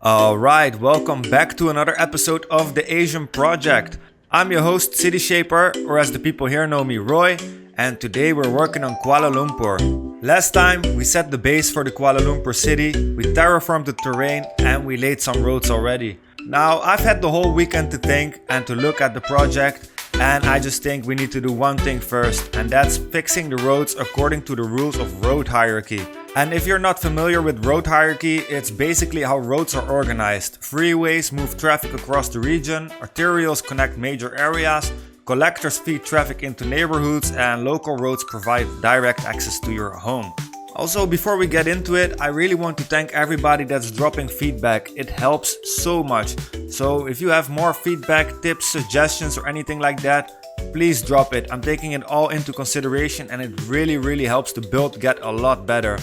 Alright, welcome back to another episode of the ASEAN Project. I'm your host, City Shaper, or as the people here know me, Roy, and today we're working on Kuala Lumpur. Last time we set the base for the Kuala Lumpur city, we terraformed the terrain and we laid some roads already. Now I've had the whole weekend to think and to look at the project, and I just think we need to do one thing first, and that's fixing the roads according to the rules of road hierarchy. And if you're not familiar with road hierarchy, it's basically how roads are organized. Freeways move traffic across the region, arterials connect major areas, collectors feed traffic into neighborhoods, and local roads provide direct access to your home. Also, before we get into it, I really want to thank everybody that's dropping feedback. It helps so much. So if you have more feedback, tips, suggestions, or anything like that, please drop it. I'm taking it all into consideration and it really helps the build get a lot better.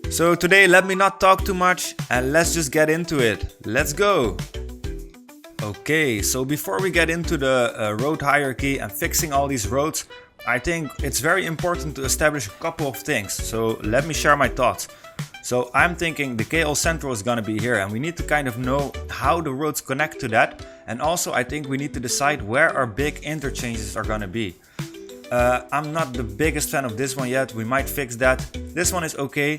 So today, let me not talk too much and let's just get into it. Let's go! Okay, so before we get into the road hierarchy and fixing all these roads, I think it's very important to establish a couple of things. So let me share my thoughts. So I'm thinking the KL Sentral is gonna be here and we need to kind of know how the roads connect to that. And also I think we need to decide where our big interchanges are gonna be. I'm not the biggest fan of this one yet, we might fix that. This one is okay,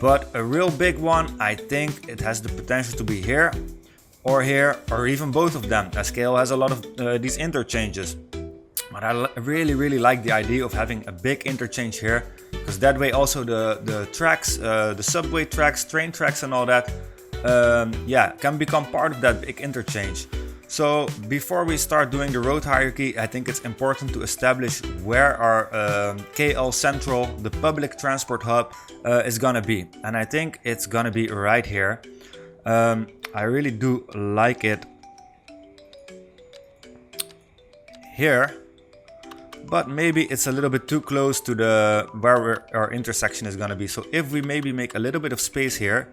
but a real big one, I think it has the potential to be here, or even both of them, as KL has a lot of these interchanges. But I really like the idea of having a big interchange here, because that way also the tracks, the subway tracks, train tracks and all that, can become part of that big interchange. So before we start doing the road hierarchy, I think it's important to establish where our KL Sentral, the public transport hub, is gonna be. And I think it's gonna be right here. I really do like it here. But maybe it's a little bit too close to the where our intersection is gonna be. So if we maybe make a little bit of space here,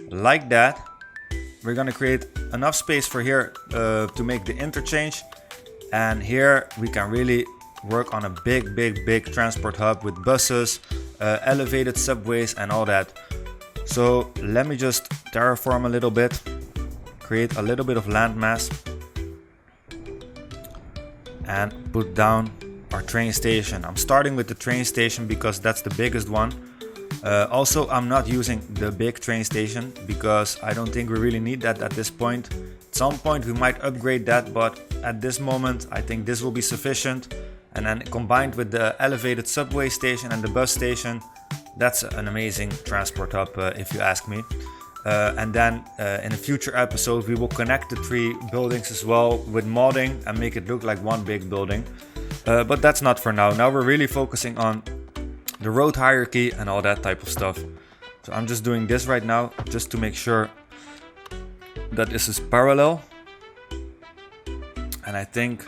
like that, we're gonna create enough space for here to make the interchange. And here we can really work on a big transport hub with buses, elevated subways and all that. So let me just terraform a little bit, create a little bit of landmass and put down our train station. I'm starting with the train station because that's the biggest one. Also, I'm not using the big train station because I don't think we really need that at this point. At some point we might upgrade that, but at this moment I think this will be sufficient. And then combined with the elevated subway station and the bus station, that's an amazing transport hub if you ask me. And then in a future episode we will connect the three buildings as well with modding and make it look like one big building. But that's not for now. Now we're really focusing on the road hierarchy and all that type of stuff. So I'm just doing this right now just to make sure that this is parallel. And I think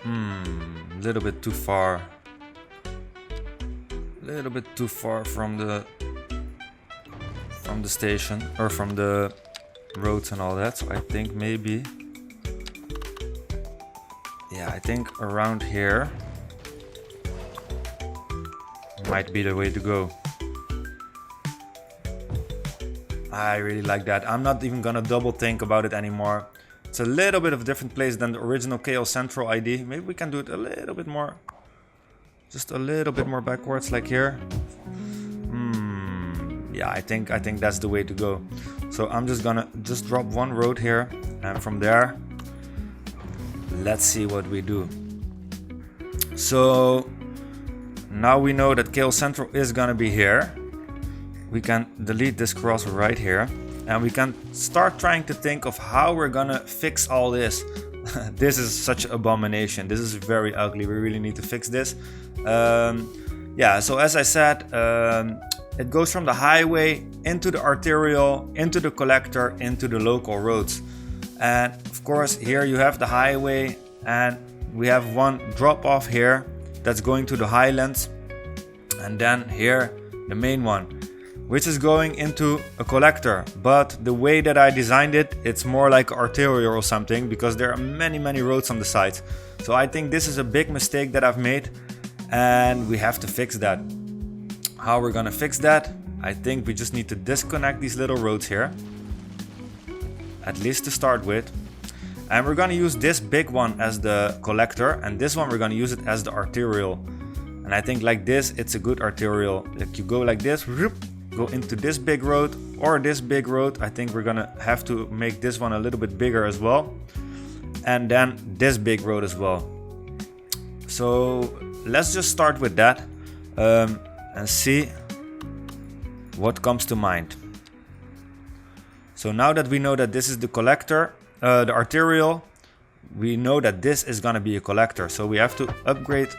a little bit too far. A little bit too far from the station or from the roads and all that. So I think maybe, I think around here might be the way to go. I really like that. I'm not even gonna double think about it anymore. It's a little bit of a different place than the original KL Sentral ID. Maybe we can do it a little bit more, just a little bit more backwards, like here. I think that's the way to go. So I'm just gonna drop one road here, and from there, let's see what we do. So now we know that KL Sentral is gonna be here. We can delete this cross right here, and we can start trying to think of how we're gonna fix all this. This is such an abomination. This is very ugly. We really need to fix this. So as I said, it goes from the highway into the arterial, into the collector, into the local roads. And of course here you have the highway, and we have one drop off here that's going to the highlands, and then here the main one, which is going into a collector. But the way that I designed it, it's more like arterial or something, because there are many roads on the sides. So I think this is a big mistake that I've made, and we have to fix that. How we're gonna fix that? I think we just need to disconnect these little roads here, at least to start with. And we're gonna use this big one as the collector, and this one we're gonna use it as the arterial. And I think like this, it's a good arterial. Like you go like this, go into this big road or this big road. I think we're gonna have to make this one a little bit bigger as well. And then this big road as well. So let's just start with that and see what comes to mind. So now that we know that this is the collector, the arterial, we know that this is gonna be a collector. So we have to upgrade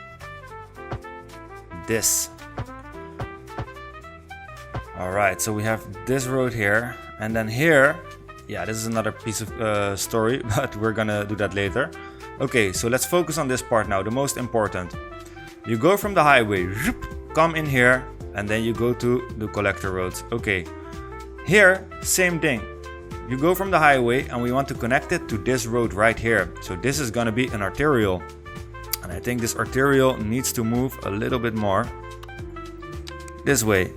this. Alright, so we have this road here, and then here, yeah, this is another piece of story, but we're gonna do that later. Okay, so let's focus on this part now, the most important. You go from the highway, come in here, and then you go to the collector roads. Okay, here, same thing. You go from the highway and we want to connect it to this road right here. So this is gonna be an arterial. And I think this arterial needs to move a little bit more this way.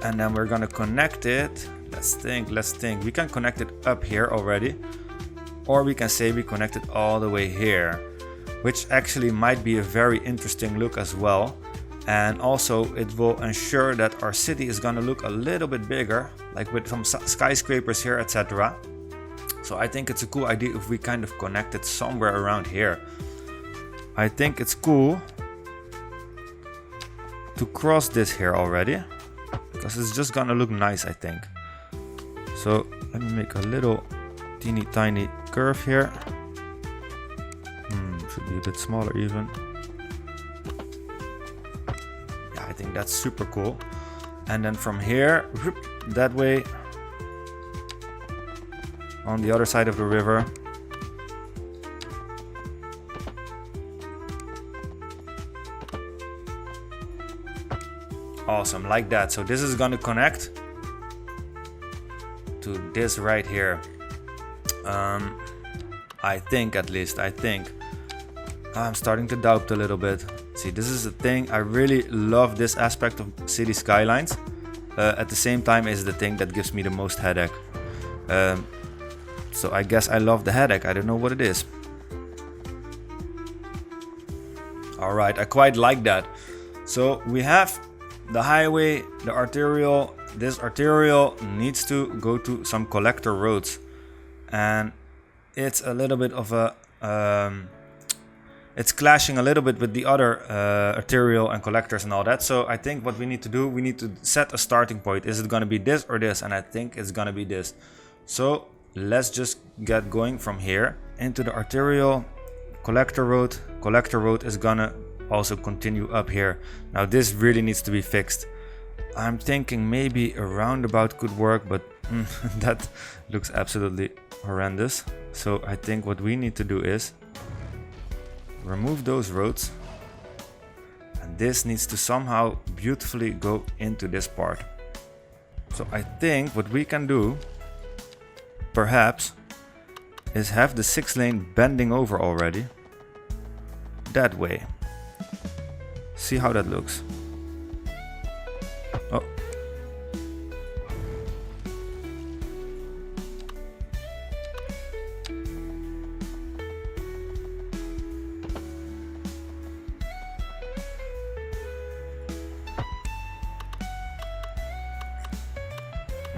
And then we're gonna connect it. Let's think. We can connect it up here already. Or we can say we connect it all the way here, which actually might be a very interesting look as well. And also it will ensure that our city is gonna look a little bit bigger, like with some skyscrapers here, etc. So I think it's a cool idea if we kind of connect it somewhere around here. I think it's cool to cross this here already, because it's just gonna look nice, I think. So let me make a little teeny tiny curve here. Should be a bit smaller even. I think that's super cool. And then from here, that way, on the other side of the river. Awesome, like that. So this is gonna connect to this right here. I think, at least, I'm starting to doubt a little bit. See, this is the thing, I really love this aspect of city skylines. At the same time, is the thing that gives me the most headache. So I guess I love the headache, I don't know what it is. Alright, I quite like that. So we have the highway, the arterial. This arterial needs to go to some collector roads. And it's a little bit of a... it's clashing a little bit with the other arterial and collectors and all that. So I think what we need to do, we need to set a starting point. Is it going to be this or this? And I think it's going to be this. So let's just get going from here into the arterial, collector road. Collector road is going to also continue up here. Now this really needs to be fixed. I'm thinking maybe a roundabout could work, but that looks absolutely horrendous. So I think what we need to do is remove those roads, and this needs to somehow beautifully go into this part. So I think what we can do perhaps is have the 6-lane bending over already that way. See how that looks. Oh,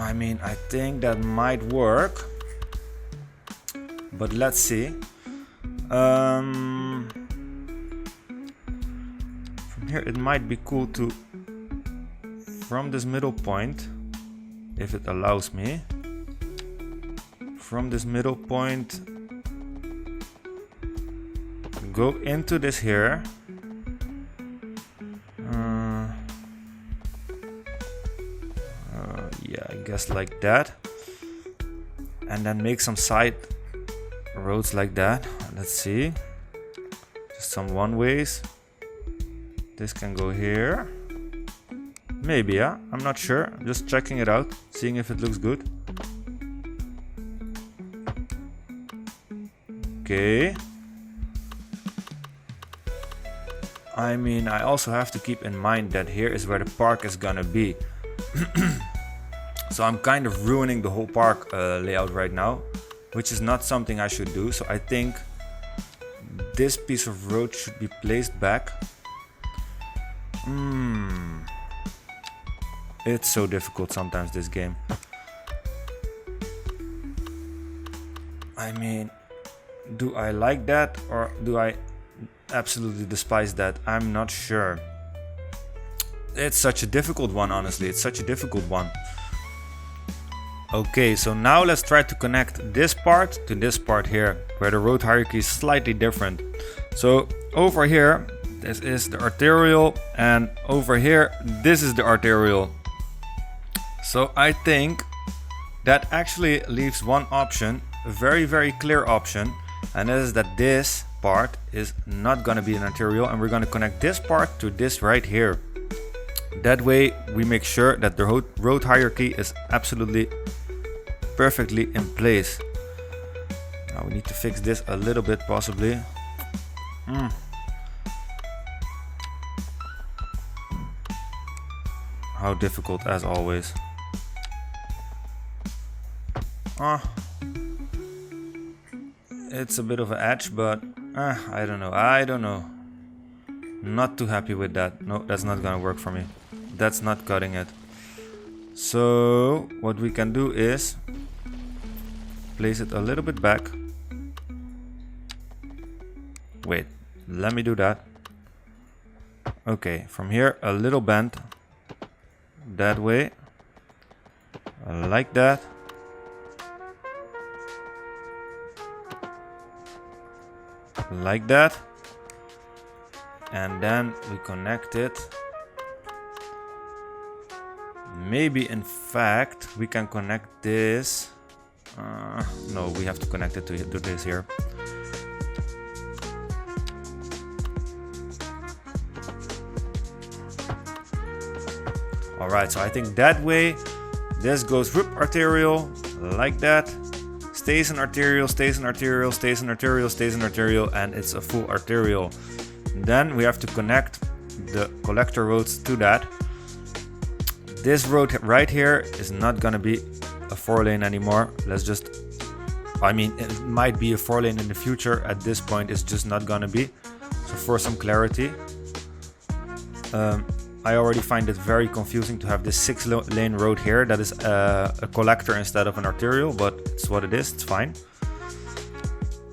I mean, I think that might work, but let's see. From here it might be cool to, from this middle point, if it allows me, from this middle point go into this here. Yeah, I guess like that, and then make some side roads like that. Let's see, just some one ways. This can go here, maybe. Yeah, I'm not sure, I'm just checking it out, seeing if it looks good. Okay, I mean, I also have to keep in mind that here is where the park is gonna be. So I'm kind of ruining the whole park layout right now, which is not something I should do. So I think this piece of road should be placed back. It's so difficult sometimes, this game. I mean, do I like that or do I absolutely despise that? I'm not sure. It's such a difficult one, honestly. It's such a difficult one. Okay, so now let's try to connect this part to this part here, where the road hierarchy is slightly different. So over here, this is the arterial, and over here, this is the arterial. So I think that actually leaves one option, a very, very clear option, and that is that this part is not gonna be an arterial, and we're gonna connect this part to this right here. That way we make sure that the road hierarchy is absolutely perfectly in place. Now we need to fix this a little bit, possibly. How difficult, as always. It's a bit of an edge, but I don't know. Not too happy with that. No, that's not gonna work for me. That's not cutting it. So what we can do is place it a little bit back. Wait, let me do that. Okay, from here a little bend that way, like that. Like that. And then we connect it. Maybe in fact we can connect this. No, we have to connect it to this here. Alright, so I think that way this goes whoop arterial, like that. Stays in arterial, stays in arterial, stays in arterial, stays in arterial, and it's a full arterial. Then we have to connect the collector roads to that. This road right here is not gonna be a 4-lane anymore. I mean, it might be a 4-lane in the future. At this point, it's just not gonna be. So for some clarity, I already find it very confusing to have this 6-lane road here that is a collector instead of an arterial, but it's what it is, it's fine.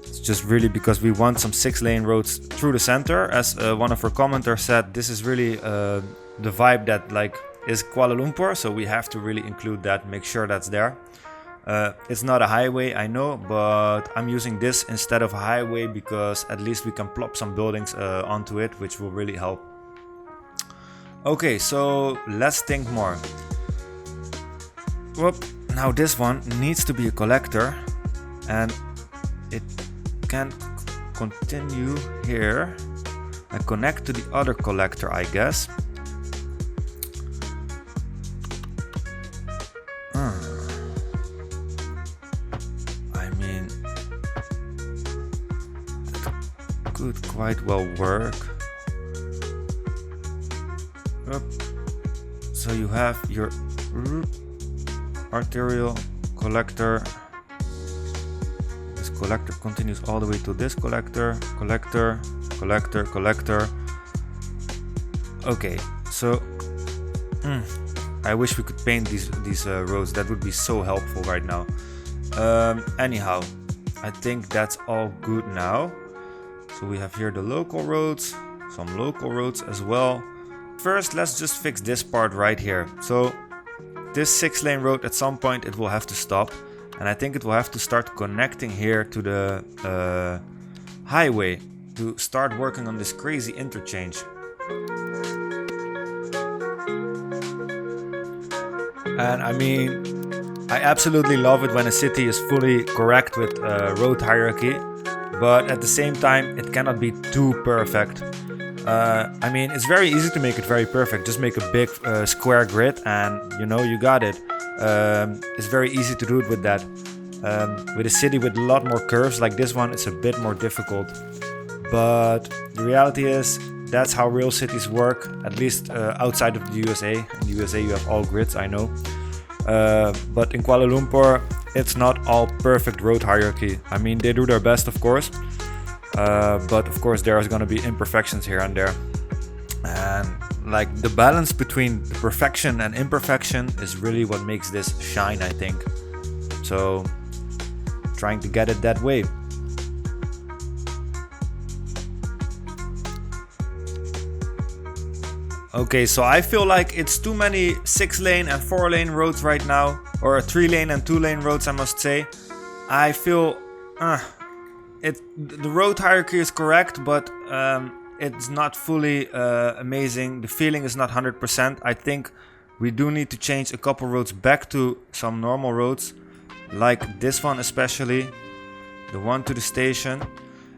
It's just really because we want some 6-lane roads through the center. As one of our commenters said, this is really the vibe that like is Kuala Lumpur, so we have to really include that, make sure that's there. It's not a highway, I know, but I'm using this instead of a highway because at least we can plop some buildings onto it, which will really help. Okay, so let's think more. Whoop. Now this one needs to be a collector, and it can continue here and connect to the other collector, I guess. I mean, that could quite well work. So you have your arterial collector. This collector continues all the way to this collector, collector, collector, collector. Okay, so I wish we could paint these roads. That would be so helpful right now. Anyhow, I think that's all good now. So we have here the local roads, some local roads as well. First, let's just fix this part right here. So this 6-lane road, at some point it will have to stop, and I think it will have to start connecting here to the highway to start working on this crazy interchange. And I mean, I absolutely love it when a city is fully correct with road hierarchy, but at the same time it cannot be too perfect. I mean, it's very easy to make it very perfect. Just make a big square grid and you got it. It's very easy to do it with that. With a city with a lot more curves like this one, it's a bit more difficult. But the reality is, That's how real cities work, at least outside of the USA. In the USA you have all grids, I know. But in Kuala Lumpur, it's not all perfect road hierarchy. I mean, they do their best, of course. But of course there's gonna be imperfections here and there. And like the balance between the perfection and imperfection is really what makes this shine, I think. So trying to get it that way. Okay, so I feel like it's too many 6-lane and 4-lane roads right now, or 3-lane and 2-lane roads, I must say. I feel the road hierarchy is correct, but it's not fully amazing. The feeling is not 100%. I think we do need to change a couple roads back to some normal roads, like this one especially, the one to the station.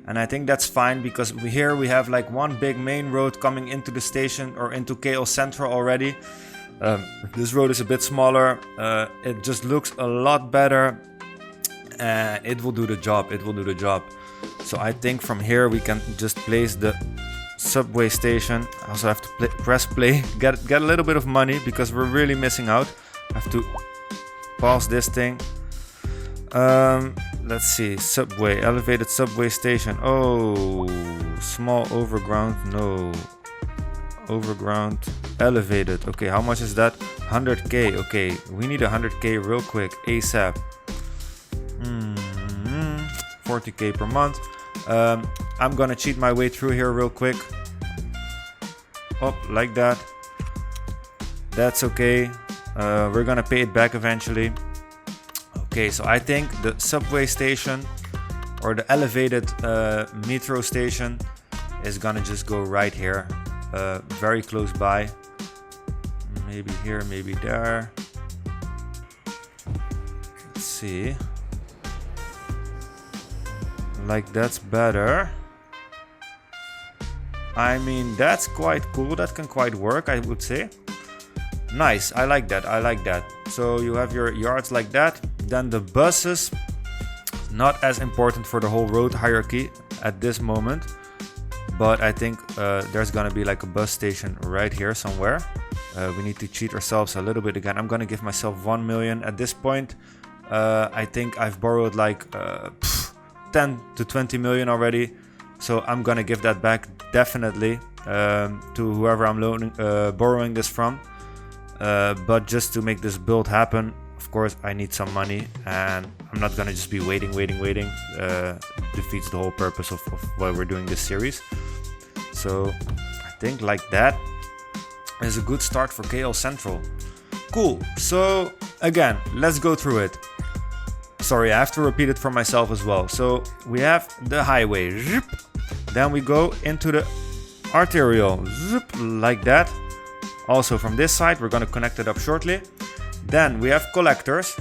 And I think that's fine, because here we have like one big main road coming into the station or into KL Sentral already. This road is a bit smaller. It just looks a lot better. It will do the job. It will do the job. So I think from here we can just place the subway station. I also have to press play, get a little bit of money, because we're really missing out. I have to pause this thing. Let's see, subway, elevated subway station. Oh, small overground, no. Overground, elevated. Okay, how much is that? 100k. Okay, we need 100k real quick, ASAP. 40k per month. I'm gonna cheat my way through here real quick. Oh, like that. That's okay. We're gonna pay it back eventually. Okay, so I think the subway station or the elevated metro station is gonna just go right here, very close by. Maybe here, maybe there. Let's see. Like, that's better. I mean, that's quite cool. That can quite work, I would say. Nice, I like that, I like that. So you have your yards like that. Then the buses, not as important for the whole road hierarchy at this moment. But I think there's gonna be like a bus station right here somewhere. We need to cheat ourselves a little bit again. I'm gonna give myself 1 million at this point. I think I've borrowed like 10 to 20 million already. So I'm gonna give that back definitely to whoever I'm borrowing this from. But just to make this build happen, of course I need some money, and I'm not gonna just be waiting. Defeats the whole purpose of why we're doing this series. So I think like that is a good start for KL Sentral. Cool, so again, let's go through it. Sorry, I have to repeat it for myself as well. So we have the highway, then we go into the arterial, like that. Also from this side, we're gonna connect it up shortly. Then we have collectors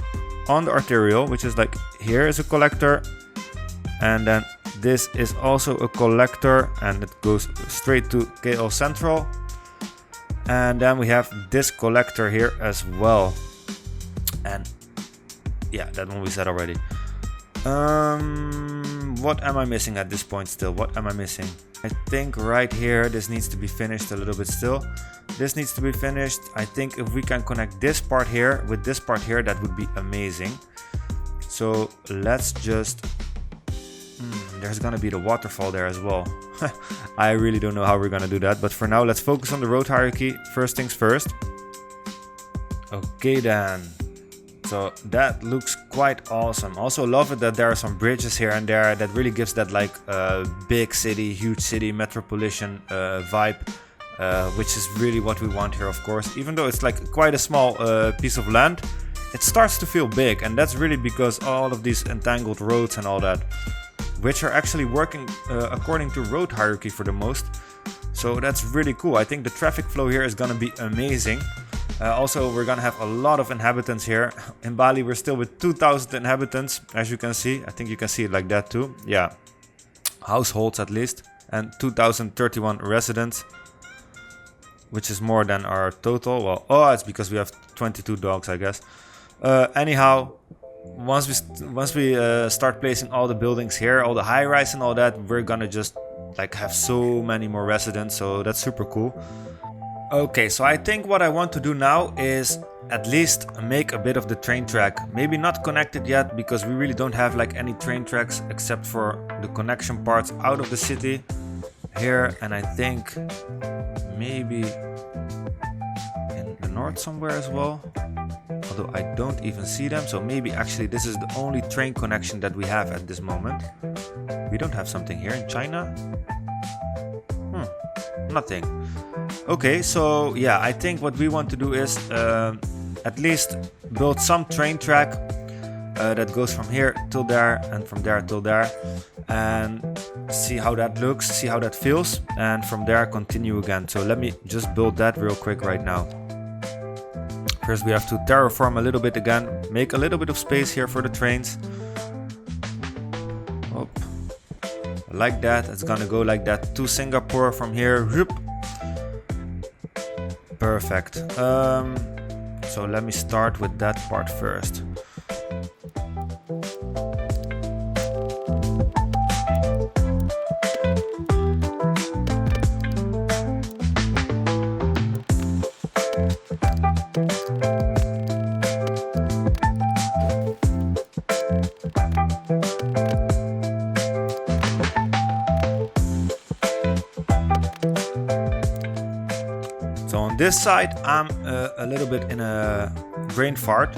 on the arterial, which is like, here is a collector, and then this is also a collector, and it goes straight to KL Sentral. And then we have this collector here as well. And yeah, that one we said already. What am I missing at this point still? What am I missing? I think right here, this needs to be finished a little bit still. This needs to be finished. I think if we can connect this part here with this part here, that would be amazing. So let's just... there's gonna be the waterfall there as well. I really don't know how we're gonna do that. But for now, let's focus on the road hierarchy. First things first. Okay then. So that looks quite awesome. Also love it that there are some bridges here and there. That really gives that like big city, huge city, metropolitan vibe. Which is really what we want here, of course. Even though it's like quite a small piece of land, it starts to feel big. And that's really because all of these entangled roads and all that, which are actually working according to road hierarchy for the most. So that's really cool. I think the traffic flow here is gonna be amazing. Also, we're gonna have a lot of inhabitants here. In Bali, we're still with 2,000 inhabitants, as you can see. I think you can see it like that too. Yeah, households at least. And 2,031 residents, which is more than our total. Well, oh, it's because we have 22 dogs, I guess. Anyhow, once we start placing all the buildings here, all the high-rise and all that, we're gonna just like have so many more residents, so that's super cool. Okay, so I think what I want to do now is at least make a bit of the train track. Maybe not connected yet, because we really don't have like any train tracks except for the connection parts out of the city here, and I think maybe in the north somewhere as well, although I don't even see them. So maybe actually this is the only train connection that we have at this moment. We don't have something here in China. Nothing. Okay, so yeah, I think what we want to do is at least build some train track that goes from here till there and from there till there, and see how that looks, see how that feels, and from there continue again. So let me just build that real quick right now. First we have to terraform a little bit again, make a little bit of space here for the trains. Oh, like that, it's gonna go like that to Singapore from here. Perfect. So let me start with that part first. This side I'm a little bit in a brain fart,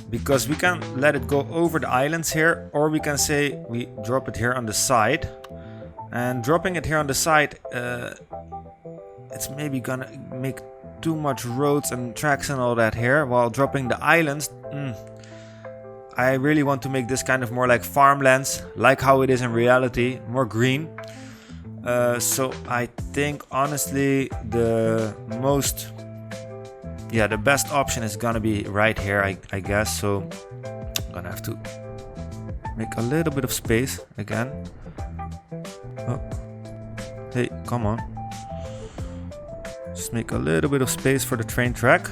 because we can let it go over the islands here, or we can say we drop it here on the side. And dropping it here on the side, it's maybe gonna make too much roads and tracks and all that here, while dropping the islands, I really want to make this kind of more like farmlands, like how it is in reality, more green. So I think honestly the best option is gonna be right here, I guess. So I'm gonna have to make a little bit of space again. Oh. Hey, come on. Just make a little bit of space for the train track.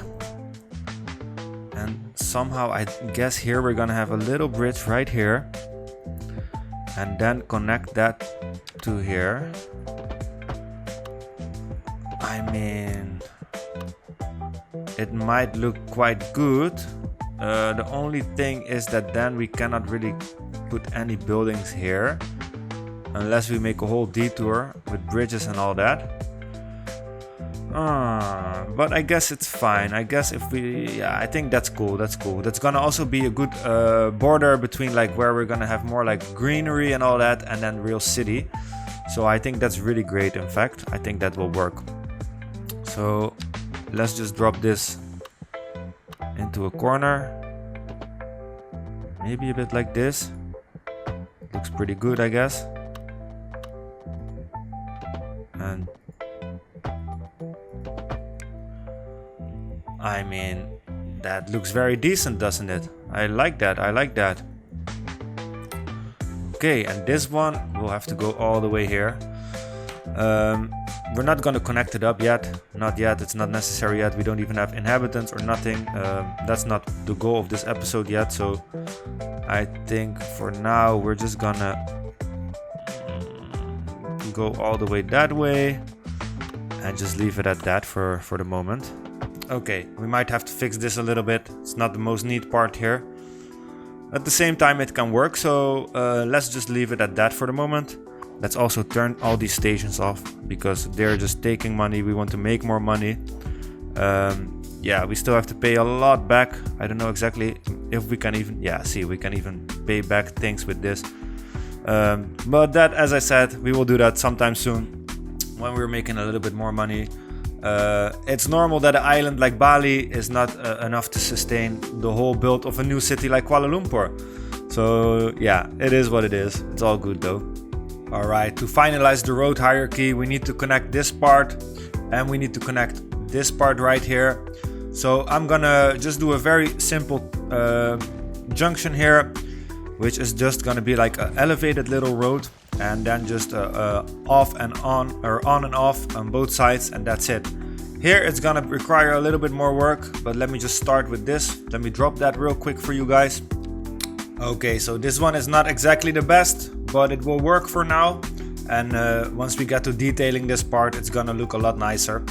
And somehow I guess here we're gonna have a little bridge right here, and then connect that to here. I mean, it might look quite good. The only thing is that then we cannot really put any buildings here unless we make a whole detour with bridges and all that. But I guess it's fine. I guess if we, I think that's cool. That's cool. That's gonna also be a good border between like where we're gonna have more like greenery and all that, and then real city. So I think that's really great. In fact, I think that will work. So let's just drop this into a corner. Maybe a bit like this. Looks pretty good, I guess. And I mean, that looks very decent, doesn't it? I like that. I like that. Okay, and this one will have to go all the way here. We're not gonna connect it up yet. Not yet. It's not necessary yet. We don't even have inhabitants or nothing. That's not the goal of this episode yet. So I think for now we're just gonna go all the way that way and just leave it at that for the moment. Okay, we might have to fix this a little bit. It's not the most neat part here. At the same time it can work, so let's just leave it at that for the moment. Let's also turn all these stations off because they're just taking money. We want to make more money. Yeah, we still have to pay a lot back. I don't know exactly if we can even, yeah, see, we can even pay back things with this. But that, as I said, we will do that sometime soon when we're making a little bit more money. It's normal that an island like Bali is not enough to sustain the whole build of a new city like Kuala Lumpur. So yeah, it is what it is. It's all good though. Alright, to finalize the road hierarchy, we need to connect this part and we need to connect this part right here. So I'm gonna just do a very simple junction here, which is just gonna be like an elevated little road, and then just off and on, or on and off on both sides, and that's it. Here it's gonna require a little bit more work, but let me just start with this. Let me drop that real quick for you guys. Okay, so this one is not exactly the best, but it will work for now. and once we get to detailing this part, it's gonna look a lot nicer.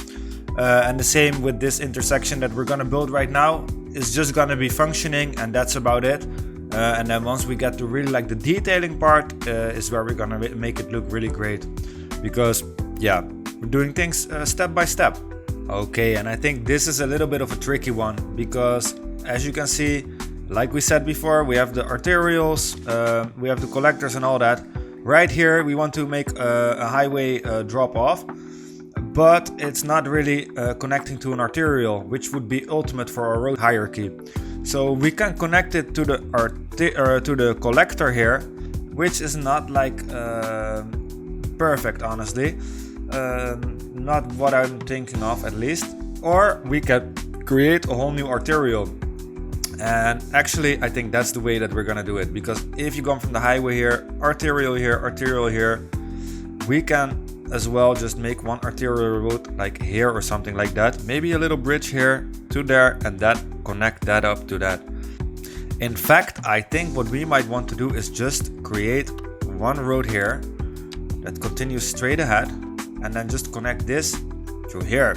And the same with this intersection that we're gonna build right now. It's just gonna be functioning, and that's about it. And then once we get to really like the detailing part is where we're gonna make it look really great, because yeah, we're doing things step by step. Okay, and I think this is a little bit of a tricky one, because as you can see, like we said before, we have the arterials, we have the collectors and all that. Right here we want to make a highway drop off, but it's not really connecting to an arterial, which would be ultimate for our road hierarchy. So we can connect it to the collector here, which is not like perfect, honestly. Not what I'm thinking of, at least. Or we can create a whole new arterial. And actually, I think that's the way that we're gonna do it, because if you come from the highway here, arterial here, we can as well just make one arterial road like here or something like that. Maybe a little bridge here to there, and then connect that up to that. In fact, I think what we might want to do is just create one road here that continues straight ahead, and then just connect this to here.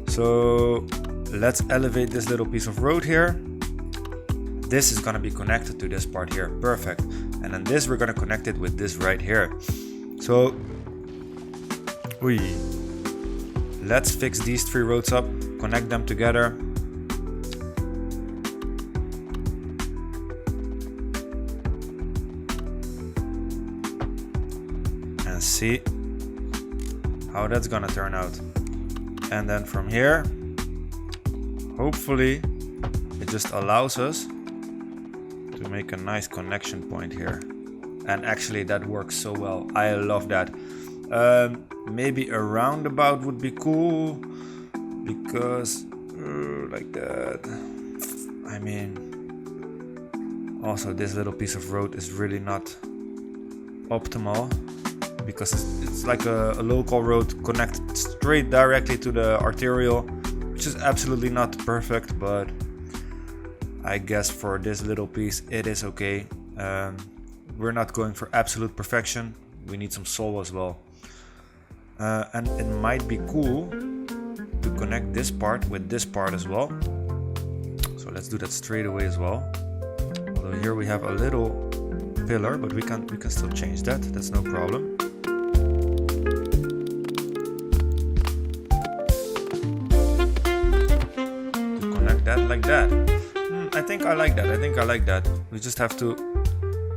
So let's elevate this little piece of road here. This is gonna be connected to this part here, perfect. And then this, we're gonna connect it with this right here. So, let's fix these 3 roads up, connect them together. And see how that's gonna turn out. And then from here, hopefully it just allows us to make a nice connection point here. And actually that works so well, I love that. Maybe a roundabout would be cool, because like that. I mean, also this little piece of road is really not optimal, because it's like a local road connected straight directly to the arterial, which is absolutely not perfect, but I guess for this little piece it is okay. We're not going for absolute perfection, we need some soul as well. And it might be cool to connect this part with this part as well. So let's do that straight away as well. Although here we have a little pillar, but we can still change that, that's no problem. To connect that like that. I think I like that. We just have to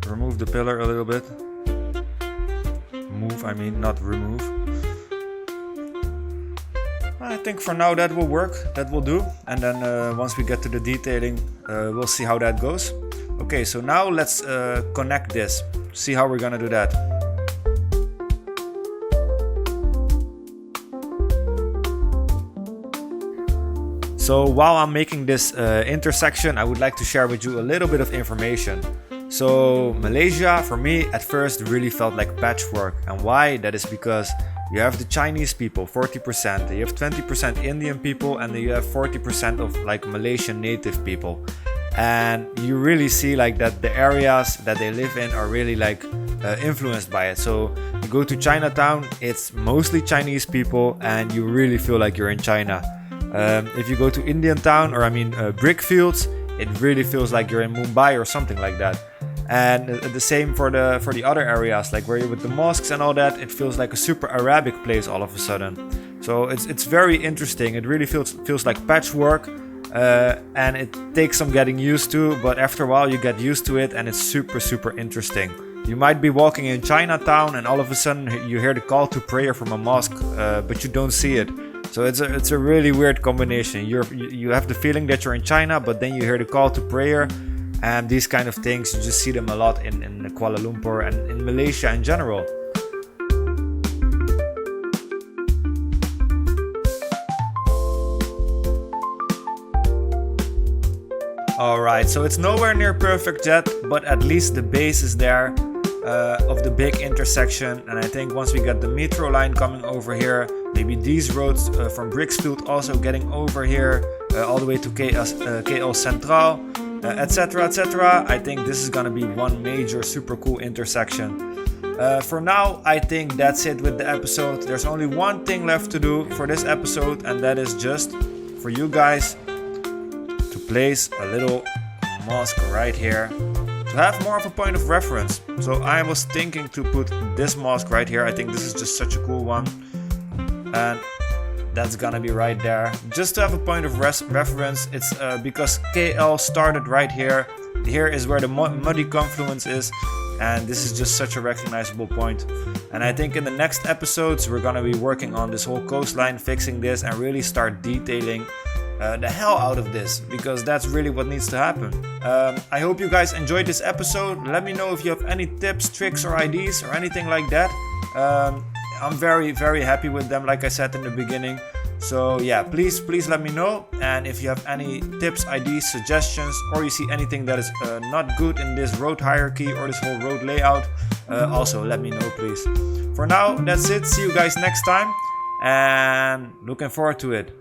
remove the pillar a little bit. Not remove. I think for now that will work, that will do. And then once we get to the detailing, we'll see how that goes. Okay, so now let's connect this. See how we're gonna do that. So while I'm making this intersection, I would like to share with you a little bit of information. So Malaysia, for me, at first really felt like patchwork. And why? That is because you have the Chinese people, 40%, you have 20% Indian people, and then you have 40% of like Malaysian native people. And you really see like that the areas that they live in are really like influenced by it. So you go to Chinatown, it's mostly Chinese people, and you really feel like you're in China. If you go to Indian town, or brick fields, it really feels like you're in Mumbai or something like that. And the same for the other areas, like where you're with the mosques and all that, it feels like a super Arabic place all of a sudden. So it's very interesting. It really feels like patchwork, and it takes some getting used to, but after a while you get used to it, and it's super interesting. You might be walking in Chinatown and all of a sudden you hear the call to prayer from a mosque, but you don't see it. So it's a really weird combination. You have the feeling that you're in China, but then you hear the call to prayer. And these kind of things, you just see them a lot in Kuala Lumpur and in Malaysia in general. Alright, so it's nowhere near perfect yet, but at least the base is there of the big intersection. And I think once we get the metro line coming over here, maybe these roads from Brixfield also getting over here all the way to KL Sentral. etc, etc. I think this is gonna be one major super cool intersection. For now, I think that's it with the episode. There's only one thing left to do for this episode, and that is just for you guys to place a little mosque right here to have more of a point of reference. So I was thinking to put this mosque right here. I think this is just such a cool one, and that's gonna be right there just to have a point of reference. It's because KL started right here. Here is where the muddy confluence is, and this is just such a recognizable point. And I think in the next episodes we're gonna be working on this whole coastline, fixing this, and really start detailing the hell out of this, because that's really what needs to happen. I hope you guys enjoyed this episode. Let me know if you have any tips, tricks, or ideas or anything like that. I'm very, very happy with them, like I said in the beginning. So yeah, please let me know. And if you have any tips, ideas, suggestions, or you see anything that is not good in this road hierarchy or this whole road layout, also let me know, please. For now, that's it. See you guys next time, and looking forward to it.